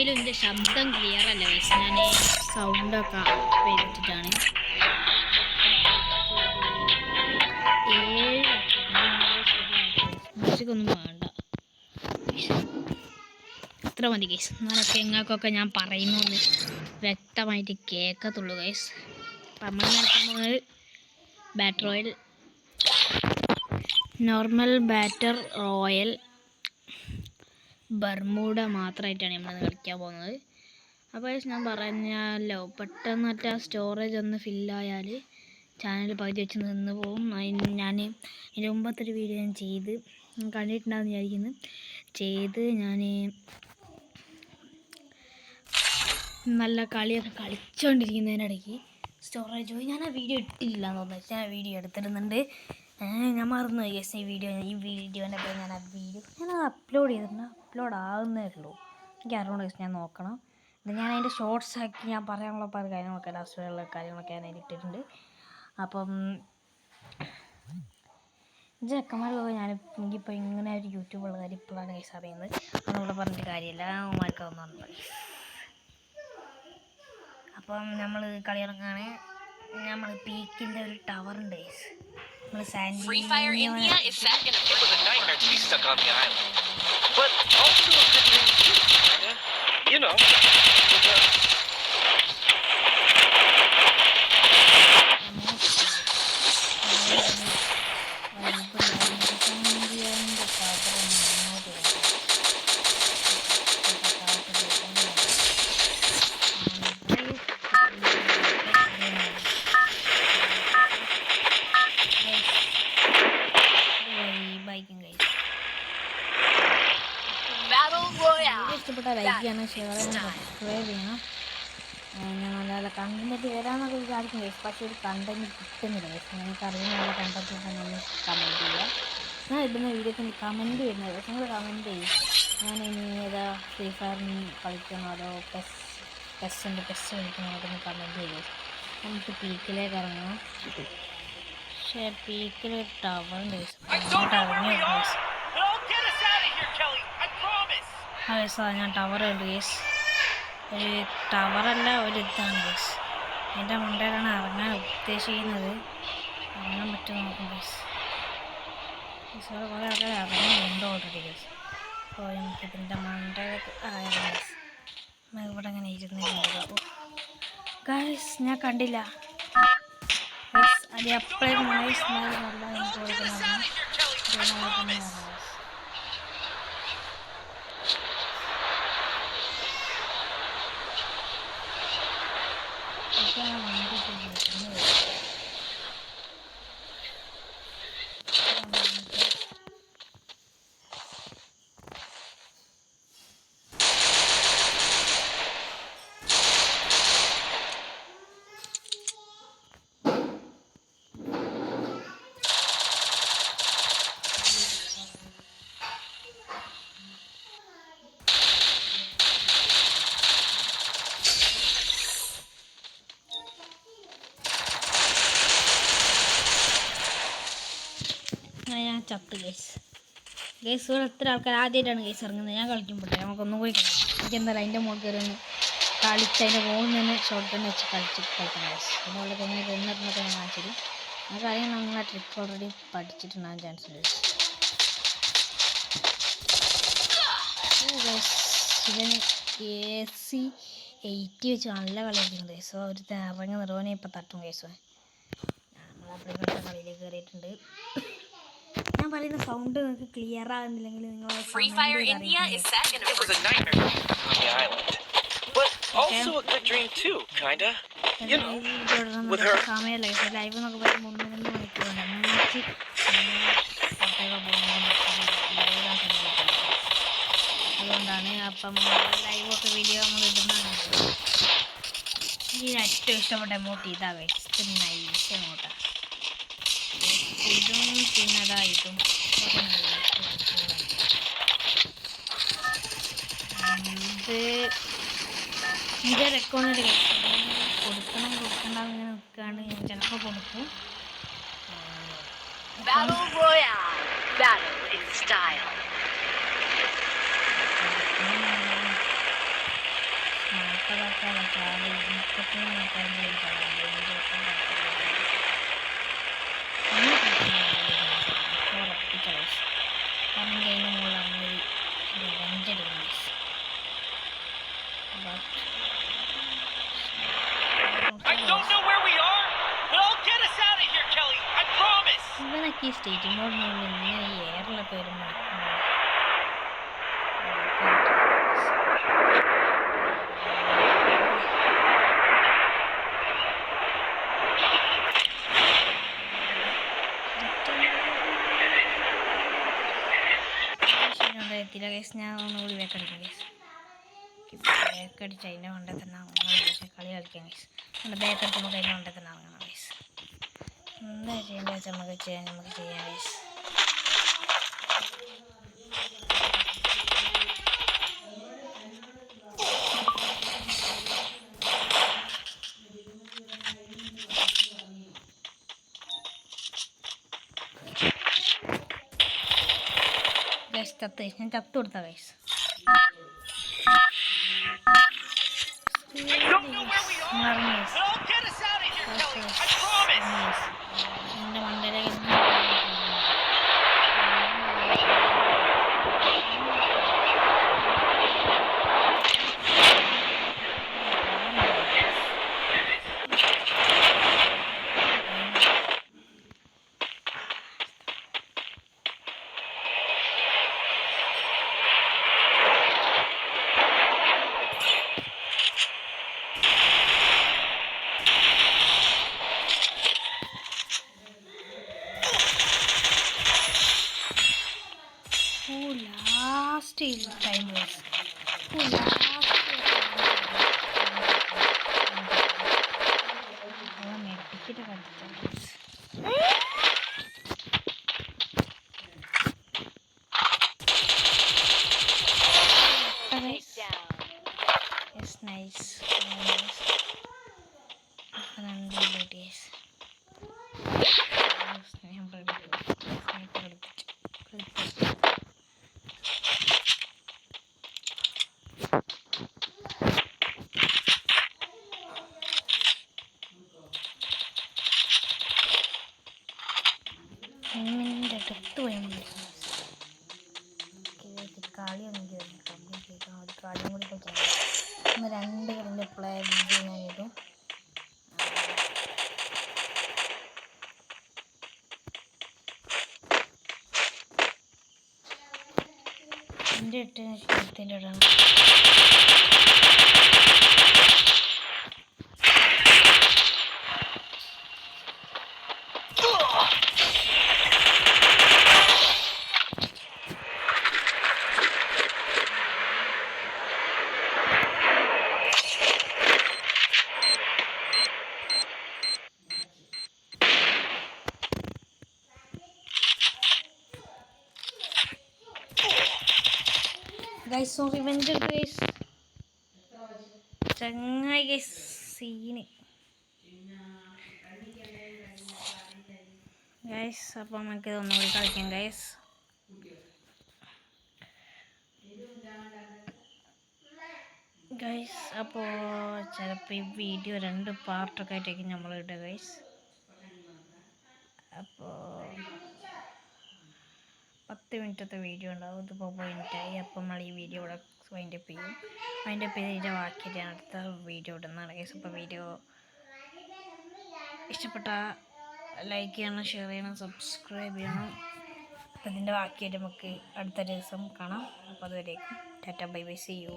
അല്ലെങ്കിലും എൻ്റെ ശബ്ദം ക്ലിയർ അല്ല ഗൈസ്. ഞാൻ സൗണ്ടൊക്കെ ചെയ്തിട്ടാണ്. മ്യൂസിക്കൊന്നും വേണ്ട, അത്ര മതി ഗൈസ്. എന്നാലൊക്കെ നിങ്ങൾക്കൊക്കെ ഞാൻ പറയുന്നൊന്ന് വ്യക്തമായിട്ട് കേൾക്കത്തുള്ളൂ ഗൈസ്. അപ്പം നമ്മൾ നടക്കാൻ പോകുന്നത് batter royal, normal batter royal bermuda മാത്രമായിട്ടാണ് നമ്മൾ കളിക്കാൻ പോകുന്നത്. അപ്പോൾ ഞാൻ പറഞ്ഞാലോ, പെട്ടെന്നൊറ്റ സ്റ്റോറേജ് ഒന്ന് ഫില്ലായാൽ ചാനൽ പകുതി വെച്ച് നിന്ന് പോകും. ഞാൻ ഇതിൻ്റെ മുമ്പത്തെ ഒരു വീഡിയോ ഞാൻ ചെയ്ത് കണ്ടിട്ടുണ്ടാകുമെന്ന് വിചാരിക്കുന്നു. ഞാൻ നല്ല കളിയൊക്കെ കളിച്ചുകൊണ്ടിരിക്കുന്നതിനിടയ്ക്ക് സ്റ്റോറേജ് പോയി. ഞാൻ ആ വീഡിയോ ഇട്ടില്ല എന്ന് തോന്നുന്നു. ഞാൻ ആ വീഡിയോ എടുത്തിടുന്നുണ്ട്. ഞാൻ മറന്നു യെസ്. ഈ വീഡിയോൻ്റെ പേര് ഞാൻ അപ്ലോഡ് ചെയ്തിട്ടുണ്ട്. അപ്ലോഡ് ആകുന്നേ ഉള്ളൂ. എനിക്ക് അറിയണം, ഞാൻ നോക്കണം. ഞാൻ അതിൻ്റെ ഷോർട്സ് ആക്കി ഞാൻ പറയാനുള്ള പല കാര്യങ്ങളൊക്കെ ലാസ്റ്റുള്ള കാര്യങ്ങളൊക്കെ ഞാൻ ഇട്ടിട്ടുണ്ട്. അപ്പം ചെക്കന്മാരൊക്കെ എനിക്കിപ്പോൾ ഇങ്ങനെ ഒരു യൂട്യൂബുള്ള കാര്യം ഇപ്പോഴാണ് ഗൈസ് അറിയുന്നത്. അതിനോട് പറഞ്ഞിട്ട് കാര്യമില്ല, അവന്മാർക്കൊന്നും അറിയില്ല. അപ്പം നമ്മൾ കളി ഇറങ്ങാണ്. നമ്മൾ പീക്കിൻ്റെ ഒരു ടവറുണ്ട് ഗൈസ്. നമ്മൾ ഇഷ്ടപ്പെട്ട ലൈക്ക് ചെയ്യണം, ഷെയർ ചെയ്യണം, സബ്സ്ക്രൈബ് ചെയ്യണം. ഞാൻ നല്ല നല്ല കണ്ടൻറ്റ് വരാമെന്നൊക്കെ വിചാരിക്കും ഗൈസ്. പക്ഷേ ഒരു കണ്ടൻറ്റ് കിട്ടുന്നില്ല ഗൈസ്. നിങ്ങൾക്ക് അറിയുന്ന നല്ല കണ്ടൻറ്റ് നമ്മൾ കമൻറ്റ് ചെയ്യുക. ഞാൻ ഇടുന്ന വീഡിയോസിന് കമൻറ്റ് വരുന്നത് നിങ്ങൾ കമൻറ്റ് ചെയ്യും. ഞാൻ ഇനി ഏതാ ഫ്രീ ഫയറിന് കളിക്കണോ അതോ പെസ് കളിക്കണോ അതൊന്ന് കമൻറ്റ് ചെയ്യുക. നമുക്ക് പീക്കിലേക്ക് ഇറങ്ങാം. പക്ഷേ പീക്കിൽ ടവറുണ്ട് ഗൈസ്. അങ്ങോട്ട് ഇറങ്ങി ഗൈസ്. ഞാൻ ടവർ ഉണ്ട് ഗൈസ്. ഒരു ടവറല്ല, ഒരു ഇതാണ് ഗൈസ്. അതിൻ്റെ മണ്ടയിലാണ് ഇറങ്ങാൻ ഉദ്ദേശിക്കുന്നത്. ഇറങ്ങാൻ പറ്റുമോ നോക്കും ഗൈസ്. കുറേ ആൾക്കാർ ഇറങ്ങുന്നുണ്ട് ഓൾറെഡി ഗൈസ്. അപ്പോൾ എനിക്ക് ഇതിൻ്റെ മണ്ടയിലേക്ക് ഗൈസ്. ഇവിടെ ഇങ്ങനെ ഇരുന്നിട്ടുണ്ട് ഗൈസ്. ഞാൻ കണ്ടില്ല ഗൈസ്. അത് എപ്പോഴും നൈസ് നല്ല എനിക്ക് കൊടുക്കുന്നതാണ്. ഞാൻ ചത്ത് ഗൈസ്. ഇവിടെ എത്ര ആൾക്കാർ ആദ്യമായിട്ടാണ് ഗൈസ് ഇറങ്ങുന്നത്. ഞാൻ കളിക്കുമ്പോഴേ നമുക്കൊന്നും കൂടി കളിക്കാം. എനിക്ക് എന്തായാലും അതിൻ്റെ മുകളിൽ കയറി ഒന്ന് കളിച്ച് അതിൻ്റെ മുകളിൽ തന്നെ ഷോർട്ട് ഗൺ വെച്ച് കളിക്കണം ഗൈസ്. അതുപോലെ തന്നെ ഗണ്ണിരുന്നൊക്കെ ഞാൻ കാണിച്ചത് ആ കാര്യം നമ്മൾ ആ ട്രിക്ക് ഓൾറെഡി പഠിച്ചിട്ടുണ്ടാകാൻ ചാൻസ് ഉണ്ട് ഗൈസ്. ഇവന് AC80 വെച്ച് നല്ല കളി കളിക്കുന്നത് ഗൈസ്. ഒരു ഇറങ്ങി നിറവനെ ഇപ്പം തട്ടും ഗൈസ്. നമ്മളപ്പോഴത്തെ കളിയിലേക്ക് കയറിയിട്ടുണ്ട്. ഞാൻ പറയുന്ന സൗണ്ട് നിങ്ങൾക്ക് ക്ലിയർ ആകുന്നില്ലെങ്കിൽ നിങ്ങൾ സമയമല്ല ലൈവ് എന്നൊക്കെ പറയുമ്പോൾ 1-2 മണിക്കൂറുണ്ട്. അതുകൊണ്ടാണ് അപ്പം ലൈവൊക്കെ വീഡിയോ നമ്മൾ ഇടുന്നതാണ്. എനിക്ക് ഏറ്റവും ഇഷ്ടപ്പെട്ട എമൗണ്ട് ഇതാ ഗൈസ്. നൈസ് എമൗണ്ടാണ് ഇതും. പിന്നെ അതായിട്ടും ഇത് അക്കൗണ്ടിൽ കൊടുക്കണ്ടെന്ന് നിൽക്കാണ്ട് ഞാൻ ചിലപ്പോൾ കൊടുക്കും. 30 ചാടി 33 ഉറപ്പിച്ച വയസ്സ് കാരണം കഴിഞ്ഞ മുകളിലാണ് ഒരു വെഞ്ചടിക്കുന്ന വയസ്സ്. ഇവനൊക്കെ ഈ സ്റ്റേറ്റ് മോഡിനുള്ളിൽ ഇങ്ങനെ ഈ എയറിലൊക്കെ വരുമ്പോൾ എത്തില്ല കേസ്. ഞാൻ ഒന്നുകൂടി വേക്കടിക്കും കേസ്. ബേക്കടിച്ച് അതിൻ്റെ കൊണ്ടേ തന്നെ പക്ഷേ കളി കളിക്കാം കേസ്. നമ്മുടെ ബേക്കടിക്കുമ്പോൾ അതിൻ്റെ കൊണ്ടേ തന്നെ ഇറങ്ങണം കേസ്. എന്താ ചെയ്യേണ്ടത് വെച്ചാൽ നമുക്ക് ചെയ്യാം കേസ്. ഞാൻ ചത്തു കൊടുത്ത ഗൈസ്. എൻ്റെ മണ്ടയിലേക്ക് ലാസ്റ്റ് ടൈം വേസ്റ്റ്. മെഡിക്കറ്റ് നൈസ്. സ്നേഹം അടുത്ത് പോയി കളിയൊന്നും കംപ്ലീറ്റ് ചെയ്യിക്കാം. ഒരു കളിയും കൂടി കളിക്കാൻ 2 കളിൻ്റെ പ്ലേ വീഡിയോ ഞാൻ ഇടും. എൻ്റെ ഇട്ടതിന് ശേഷത്തിൻ്റെ ഇടണം. ഗൈസ് സോറി വെഞ്ചർ ഗൈസ് ചങ്ങായി ഗൈസ് സീന് ഗൈസ്. അപ്പോൾ നമുക്ക് ഒന്നുകൂടി കളിക്കാം ഗൈസ്. ഗൈസ് അപ്പോൾ ചിലപ്പോൾ ഈ വീഡിയോ 2 പാർട്ടൊക്കെ ആയിട്ടേക്ക് നമ്മൾ ഇടുക ഗൈസ്. അപ്പോൾ 10 മിനിറ്റത്തെ വീഡിയോ ഉണ്ടാവും. ഇതിപ്പോൾ പോയിട്ടായി. അപ്പം നമ്മൾ ഈ വീഡിയോ ഇവിടെ വൈൻഡപ്പ് ചെയ്യും. വൈൻഡപ്പ് ചെയ്തിട്ട് ബാക്കി അടുത്ത വീഡിയോ ഇടുന്നതാണ് ഗൈസ്. അപ്പോൾ വീഡിയോ ഇഷ്ടപ്പെട്ടാൽ ലൈക്ക് ചെയ്യണം, ഷെയർ ചെയ്യണം, സബ്സ്ക്രൈബ് ചെയ്യണം. അപ്പോൾ ഇതിൻ്റെ ബാക്കിയായിട്ട് നമുക്ക് അടുത്ത ദിവസം കാണാം. അപ്പോൾ അതുവരേക്കും tata bye bye, see U.